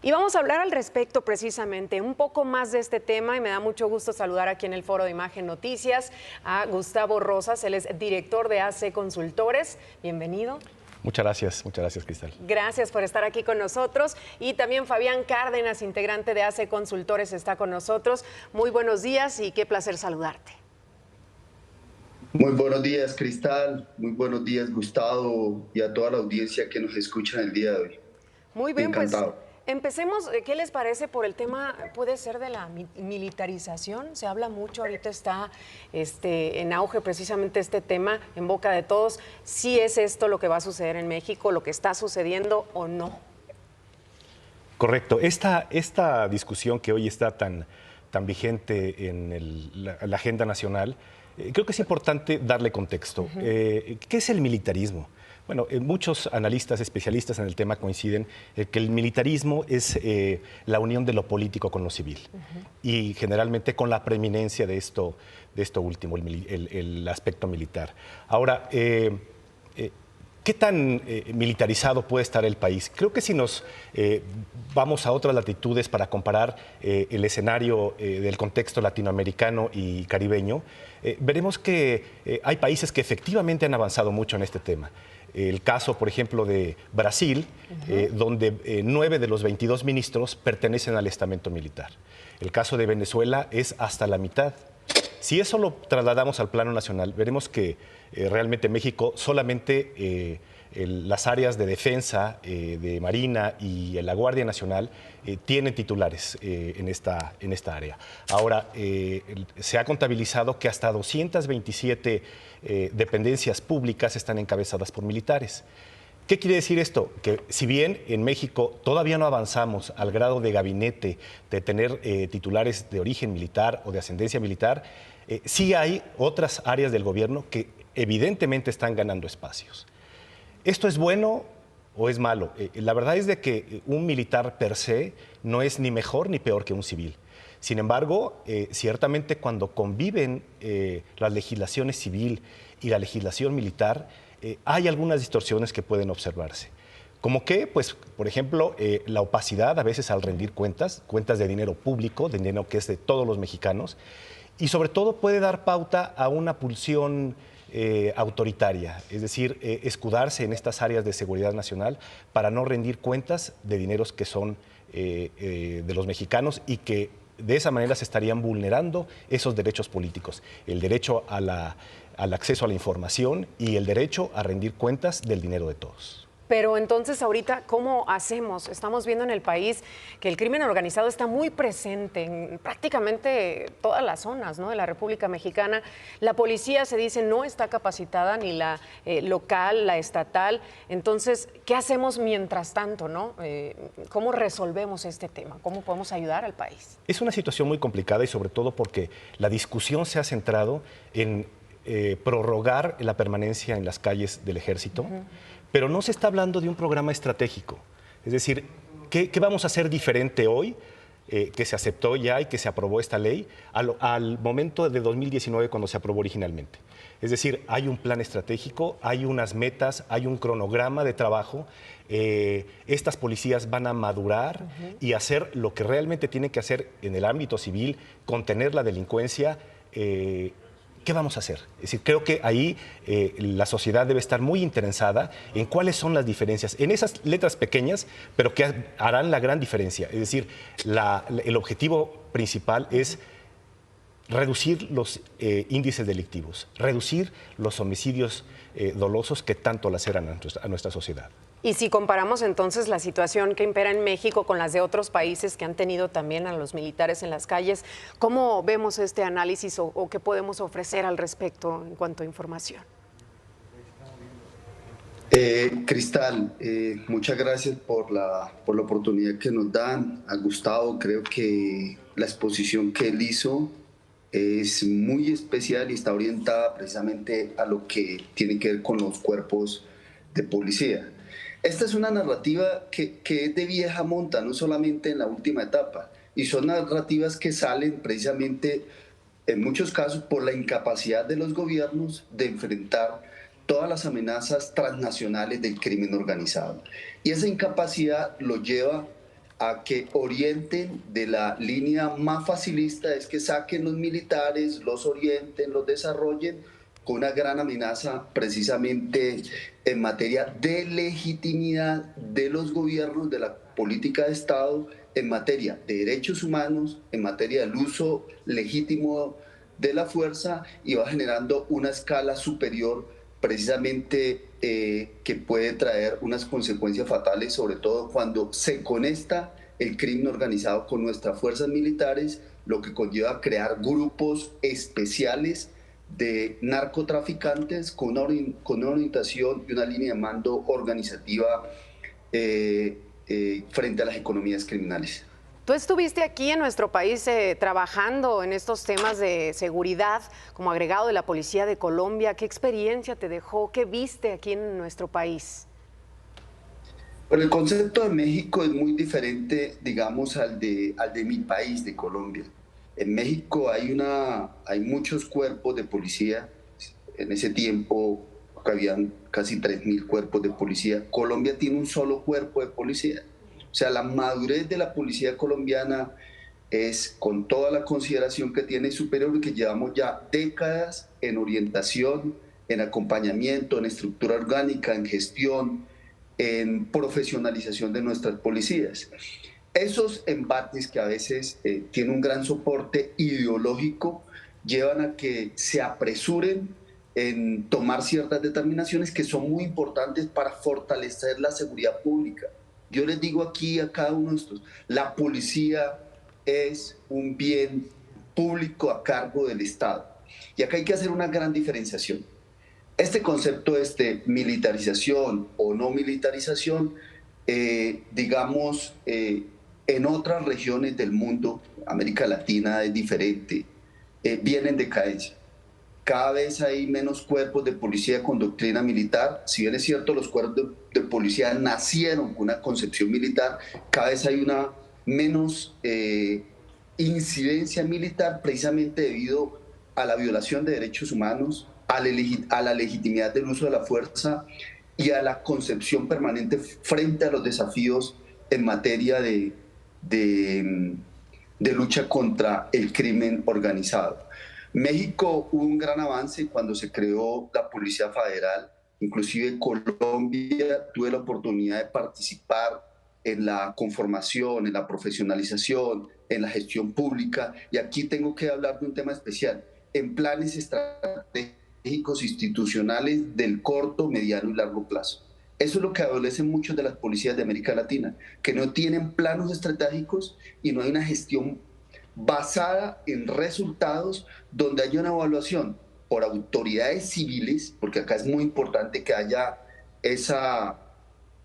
Y vamos a hablar al respecto precisamente, un poco más de este tema, y me da mucho gusto saludar aquí en el Foro de Imagen Noticias a Gustavo Rosas, él es director de AC Consultores. Bienvenido. Muchas gracias, Cristal. Gracias por estar aquí con nosotros. Y también Fabián Cárdenas, integrante de AC Consultores, está con nosotros. Muy buenos días y qué placer saludarte. Muy buenos días, Cristal. Muy buenos días, Gustavo, y a toda la audiencia que nos escucha el día de hoy. Muy bien, encantado. Pues empecemos. ¿Qué les parece por el tema, puede ser de la militarización? Se habla mucho, ahorita está en auge precisamente este tema, en boca de todos. ¿Sí es esto lo que va a suceder en México, lo que está sucediendo o no? Correcto. Esta discusión que hoy está tan vigente en la agenda nacional, creo que es importante darle contexto. ¿Qué es el militarismo? Bueno, muchos analistas, especialistas en el tema coinciden que el militarismo es la unión de lo político con lo civil y generalmente con la preeminencia de esto último, el aspecto militar. Ahora, ¿qué tan militarizado puede estar el país? Creo que si nos vamos a otras latitudes para comparar el escenario del contexto latinoamericano y caribeño, veremos que hay países que efectivamente han avanzado mucho en este tema. El caso, por ejemplo, de Brasil, donde 9 de los 22 ministros pertenecen al estamento militar. El caso de Venezuela es hasta la mitad. Si eso lo trasladamos al plano nacional, veremos que realmente México solamente las áreas de defensa, de Marina y la Guardia Nacional tienen titulares en esta área. Ahora, se ha contabilizado que hasta 227 dependencias públicas están encabezadas por militares. ¿Qué quiere decir esto? Que si bien en México todavía no avanzamos al grado de gabinete de tener titulares de origen militar o de ascendencia militar, sí hay otras áreas del gobierno que evidentemente están ganando espacios. ¿Esto es bueno o es malo? La verdad es de que un militar per se no es ni mejor ni peor que un civil. Sin embargo, ciertamente cuando conviven la legislación civil y la legislación militar, hay algunas distorsiones que pueden observarse. Como que, pues, por ejemplo, la opacidad a veces al rendir cuentas de dinero público, de dinero que es de todos los mexicanos, y sobre todo puede dar pauta a una pulsión autoritaria, es decir, escudarse en estas áreas de seguridad nacional para no rendir cuentas de dineros que son de los mexicanos y que de esa manera se estarían vulnerando esos derechos políticos, el derecho al acceso a la información y el derecho a rendir cuentas del dinero de todos. Pero entonces ahorita, ¿cómo hacemos? Estamos viendo en el país que el crimen organizado está muy presente en prácticamente todas las zonas, ¿no?, de la República Mexicana. La policía, se dice, no está capacitada, ni la local, la estatal. Entonces, ¿qué hacemos mientras tanto, no? ¿Cómo resolvemos este tema? ¿Cómo podemos ayudar al país? Es una situación muy complicada y sobre todo porque la discusión se ha centrado en prorrogar la permanencia en las calles del ejército, pero no se está hablando de un programa estratégico. Es decir, ¿qué vamos a hacer diferente hoy, que se aceptó ya y que se aprobó esta ley, al momento de 2019 cuando se aprobó originalmente? Es decir, hay un plan estratégico, hay unas metas, hay un cronograma de trabajo. Estas policías van a madurar y hacer lo que realmente tienen que hacer en el ámbito civil, contener la delincuencia. ¿Qué vamos a hacer? Es decir, creo que ahí la sociedad debe estar muy interesada en cuáles son las diferencias, en esas letras pequeñas, pero que harán la gran diferencia. Es decir, el objetivo principal es reducir los índices delictivos, reducir los homicidios dolosos que tanto laceran a nuestra sociedad. Y si comparamos entonces la situación que impera en México con las de otros países que han tenido también a los militares en las calles, ¿cómo vemos este análisis o qué podemos ofrecer al respecto en cuanto a información? Cristal, muchas gracias por la oportunidad que nos dan. A Gustavo, creo que la exposición que él hizo es muy especial y está orientada precisamente a lo que tiene que ver con los cuerpos de policía. Esta es una narrativa que es de vieja monta, no solamente en la última etapa, y son narrativas que salen precisamente, en muchos casos, por la incapacidad de los gobiernos de enfrentar todas las amenazas transnacionales del crimen organizado. Y esa incapacidad lo lleva a que orienten de la línea más facilista, es que saquen los militares, los orienten, los desarrollen, con una gran amenaza precisamente en materia de legitimidad de los gobiernos, de la política de Estado, en materia de derechos humanos, en materia del uso legítimo de la fuerza, y va generando una escala superior precisamente que puede traer unas consecuencias fatales, sobre todo cuando se conecta el crimen organizado con nuestras fuerzas militares, lo que conlleva a crear grupos especiales de narcotraficantes con una orientación y una línea de mando organizativa frente a las economías criminales. Tú estuviste aquí en nuestro país trabajando en estos temas de seguridad como agregado de la Policía de Colombia. ¿Qué experiencia te dejó? ¿Qué viste aquí en nuestro país? Bueno, el concepto de México es muy diferente, digamos, al de mi país, de Colombia. En México hay muchos cuerpos de policía. En ese tiempo habían casi 3.000 cuerpos de policía. Colombia tiene un solo cuerpo de policía. O sea, la madurez de la policía colombiana es, con toda la consideración que tiene, superior, y que llevamos ya décadas en orientación, en acompañamiento, en estructura orgánica, en gestión, en profesionalización de nuestras policías. Esos embates, que a veces tienen un gran soporte ideológico, llevan a que se apresuren en tomar ciertas determinaciones que son muy importantes para fortalecer la seguridad pública. Yo les digo aquí a cada uno de estos, la policía es un bien público a cargo del Estado. Y acá hay que hacer una gran diferenciación. Este concepto de militarización o no militarización, digamos, en otras regiones del mundo, América Latina es diferente, viene en decadencia. Cada vez hay menos cuerpos de policía con doctrina militar. Si bien es cierto, los cuerpos de policía nacieron con una concepción militar, cada vez hay una menos incidencia militar, precisamente debido a la violación de derechos humanos, a la legitimidad del uso de la fuerza y a la concepción permanente frente a los desafíos en materia de lucha contra el crimen organizado. México hubo un gran avance cuando se creó la Policía Federal. Inclusive Colombia, tuve la oportunidad de participar en la conformación, en la profesionalización, en la gestión pública, y aquí tengo que hablar de un tema especial, en planes estratégicos institucionales del corto, mediano y largo plazo. Eso es lo que adolecen muchos de las policías de América Latina, que no tienen planos estratégicos y no hay una gestión basada en resultados, donde haya una evaluación por autoridades civiles, porque acá es muy importante que haya esa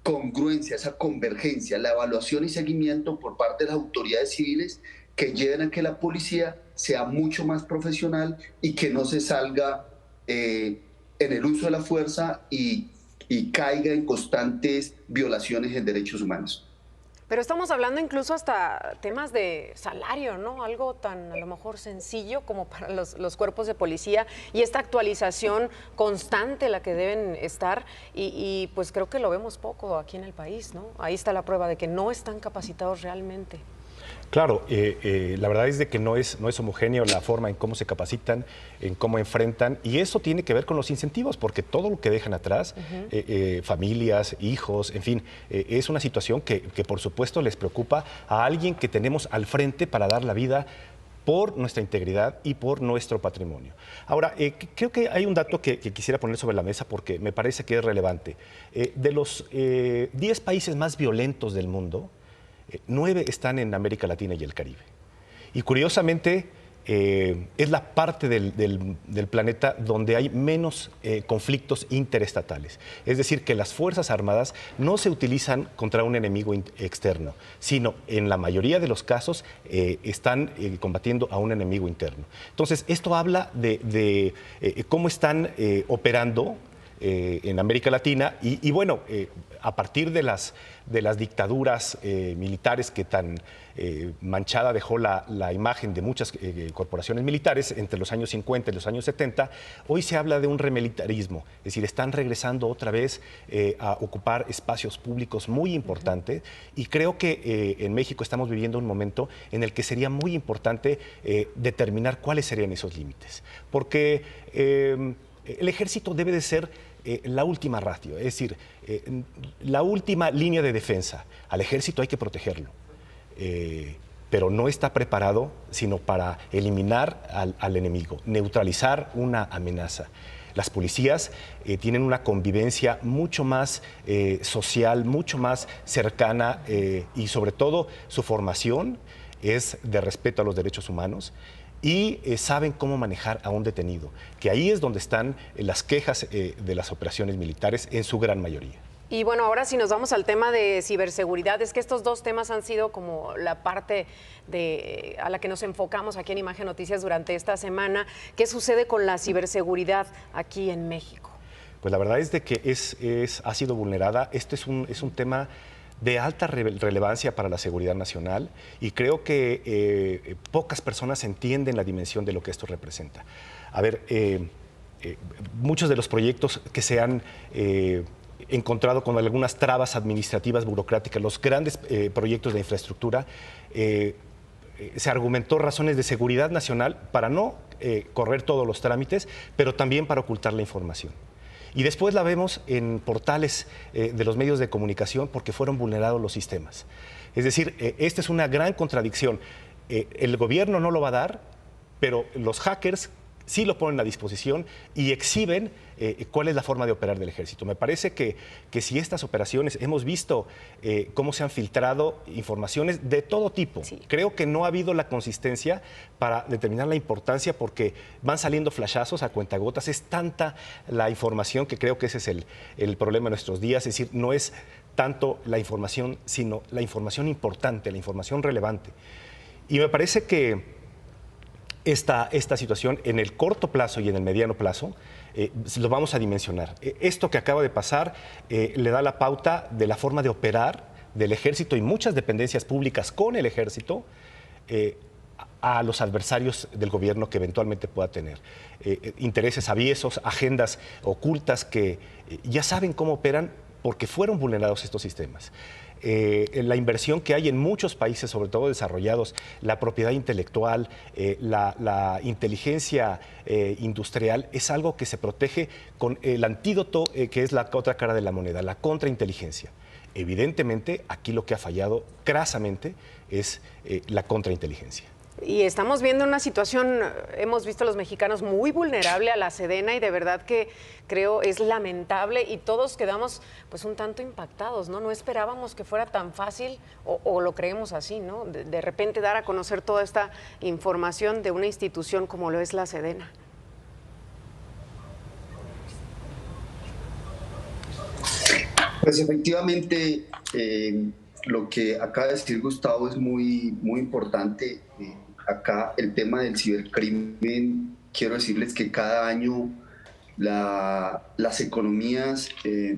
congruencia, esa convergencia, la evaluación y seguimiento por parte de las autoridades civiles, que lleven a que la policía sea mucho más profesional y que no se salga en el uso de la fuerza y caiga en constantes violaciones en derechos humanos. Pero estamos hablando incluso hasta temas de salario, ¿no? Algo tan a lo mejor sencillo como para los cuerpos de policía, y esta actualización constante la que deben estar, y pues creo que lo vemos poco aquí en el país, ¿no? Ahí está la prueba de que no están capacitados realmente. Claro, la verdad es de que no es homogéneo la forma en cómo se capacitan, en cómo enfrentan, y eso tiene que ver con los incentivos, porque todo lo que dejan atrás, familias, hijos, en fin, es una situación que por supuesto les preocupa a alguien que tenemos al frente para dar la vida por nuestra integridad y por nuestro patrimonio. Ahora, creo que hay un dato que quisiera poner sobre la mesa porque me parece que es relevante. De los 10 países más violentos del mundo, 9 están en América Latina y el Caribe. Y curiosamente, es la parte del planeta donde hay menos conflictos interestatales. Es decir, que las Fuerzas Armadas no se utilizan contra un enemigo externo, sino en la mayoría de los casos están combatiendo a un enemigo interno. Entonces, esto habla de cómo están operando en América Latina. Y bueno, a partir de las dictaduras militares que tan manchada dejó la imagen de muchas corporaciones militares entre los años 50 y los años 70, hoy se habla de un remilitarismo, es decir, están regresando otra vez a ocupar espacios públicos muy importantes, y creo que en México estamos viviendo un momento en el que sería muy importante determinar cuáles serían esos límites, porque el ejército debe de ser la última ratio, es decir, la última línea de defensa. Al ejército hay que protegerlo, pero no está preparado sino para eliminar al enemigo, neutralizar una amenaza. Las policías tienen una convivencia mucho más social, mucho más cercana, y sobre todo su formación es de respeto a los derechos humanos, y saben cómo manejar a un detenido, que ahí es donde están las quejas de las operaciones militares en su gran mayoría. Y bueno, ahora si nos vamos al tema de ciberseguridad, es que estos dos temas han sido como la parte a la que nos enfocamos aquí en Imagen Noticias durante esta semana. ¿Qué sucede con la ciberseguridad aquí en México? Pues la verdad es de que ha sido vulnerada. Este es un tema de alta relevancia para la seguridad nacional, y creo que pocas personas entienden la dimensión de lo que esto representa. A ver, muchos de los proyectos que se han encontrado con algunas trabas administrativas, burocráticas, los grandes proyectos de infraestructura, se argumentó razones de seguridad nacional para no correr todos los trámites, pero también para ocultar la información. Y después la vemos en portales de los medios de comunicación porque fueron vulnerados los sistemas. Es decir, esta es una gran contradicción. El gobierno no lo va a dar, pero los hackers sí lo ponen a disposición y exhiben cuál es la forma de operar del ejército. Me parece que si estas operaciones, hemos visto cómo se han filtrado informaciones de todo tipo. Sí. Creo que no ha habido la consistencia para determinar la importancia, porque van saliendo flashazos a cuentagotas. Es tanta la información que creo que ese es el problema de nuestros días. Es decir, no es tanto la información, sino la información importante, la información relevante. Y me parece que esta situación en el corto plazo y en el mediano plazo lo vamos a dimensionar. Esto que acaba de pasar le da la pauta de la forma de operar del ejército y muchas dependencias públicas con el ejército a los adversarios del gobierno que eventualmente pueda tener. Intereses aviesos, agendas ocultas que ya saben cómo operan porque fueron vulnerados estos sistemas. La inversión que hay en muchos países, sobre todo desarrollados, la propiedad intelectual, la inteligencia industrial, es algo que se protege con el antídoto que es la otra cara de la moneda, la contrainteligencia. Evidentemente, aquí lo que ha fallado crasamente es la contrainteligencia. Y estamos viendo una situación, hemos visto a los mexicanos muy vulnerable a la Sedena, y de verdad que creo es lamentable, y todos quedamos pues un tanto impactados, ¿no? No esperábamos que fuera tan fácil, o lo creemos así, ¿no? De repente dar a conocer toda esta información de una institución como lo es la Sedena. Pues efectivamente, lo que acaba de decir Gustavo es muy importante. Acá el tema del cibercrimen, quiero decirles que cada año las economías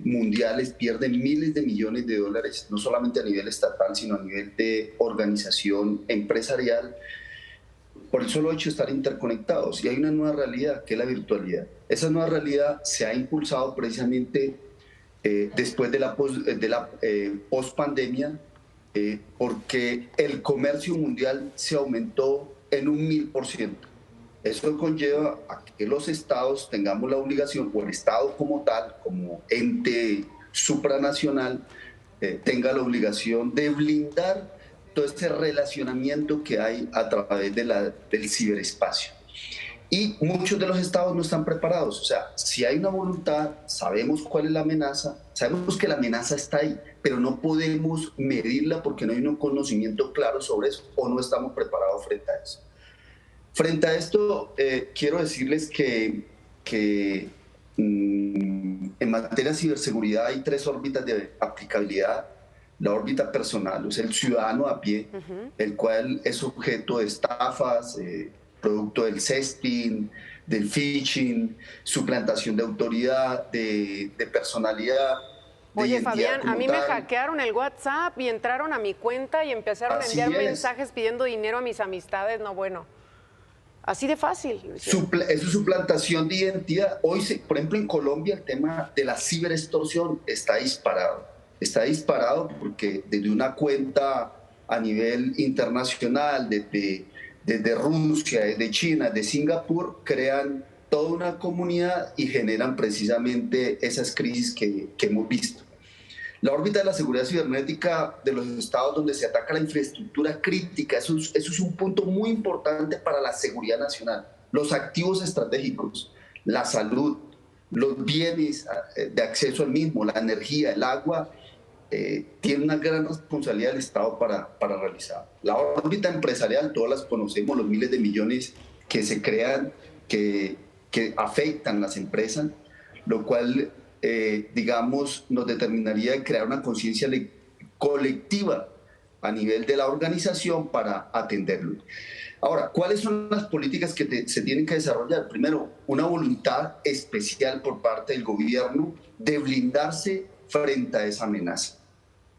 mundiales pierden miles de millones de dólares, no solamente a nivel estatal, sino a nivel de organización empresarial, por el solo hecho de estar interconectados. Y hay una nueva realidad, que es la virtualidad. Esa nueva realidad se ha impulsado precisamente después de la post-pandemia, porque el comercio mundial se aumentó en un 1000%. Eso conlleva a que los estados tengamos la obligación, o el estado como tal, como ente supranacional, tenga la obligación de blindar todo este relacionamiento que hay a través del ciberespacio. Y muchos de los estados no están preparados. O sea, si hay una voluntad, sabemos cuál es la amenaza, sabemos que la amenaza está ahí, pero no podemos medirla porque no hay un conocimiento claro sobre eso, o no estamos preparados frente a eso. Frente a esto, quiero decirles que en materia de ciberseguridad hay 3 órbitas de aplicabilidad. La órbita personal, o sea, el ciudadano a pie, el cual es objeto de estafas, producto del sexting, del phishing, suplantación de autoridad, de personalidad. Oye, Fabián, a mí me hackearon el WhatsApp y entraron a mi cuenta y empezaron a enviar mensajes pidiendo dinero a mis amistades. No, bueno, así de fácil. Eso es suplantación de identidad. Hoy, por ejemplo, en Colombia el tema de la ciberextorsión está disparado. Está disparado porque desde una cuenta a nivel internacional, desde Rusia, desde China, de Singapur, crean toda una comunidad y generan precisamente esas crisis que hemos visto. La órbita de la seguridad cibernética de los estados donde se ataca la infraestructura crítica, eso es un punto muy importante para la seguridad nacional. Los activos estratégicos, la salud, los bienes de acceso al mismo, la energía, el agua, tiene una gran responsabilidad del Estado para realizar. La órbita empresarial, todas las conocemos, los miles de millones que se crean, que afectan las empresas, lo cual, digamos, nos determinaría de crear una conciencia colectiva a nivel de la organización para atenderlo. Ahora, ¿cuáles son las políticas que se tienen que desarrollar? Primero, una voluntad especial por parte del gobierno de blindarse frente a esa amenaza.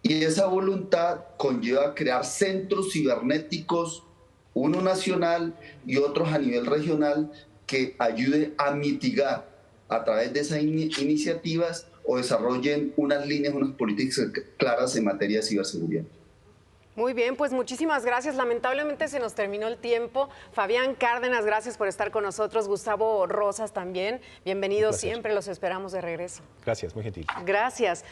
Y esa voluntad conlleva crear centros cibernéticos, uno nacional y otros a nivel regional, que ayude a mitigar a través de esas iniciativas o desarrollen unas líneas, unas políticas claras en materia de ciberseguridad. Muy bien, pues muchísimas gracias. Lamentablemente se nos terminó el tiempo. Fabián Cárdenas, gracias por estar con nosotros. Gustavo Rosas también. Bienvenidos siempre, los esperamos de regreso. Gracias, muy gentil. Gracias.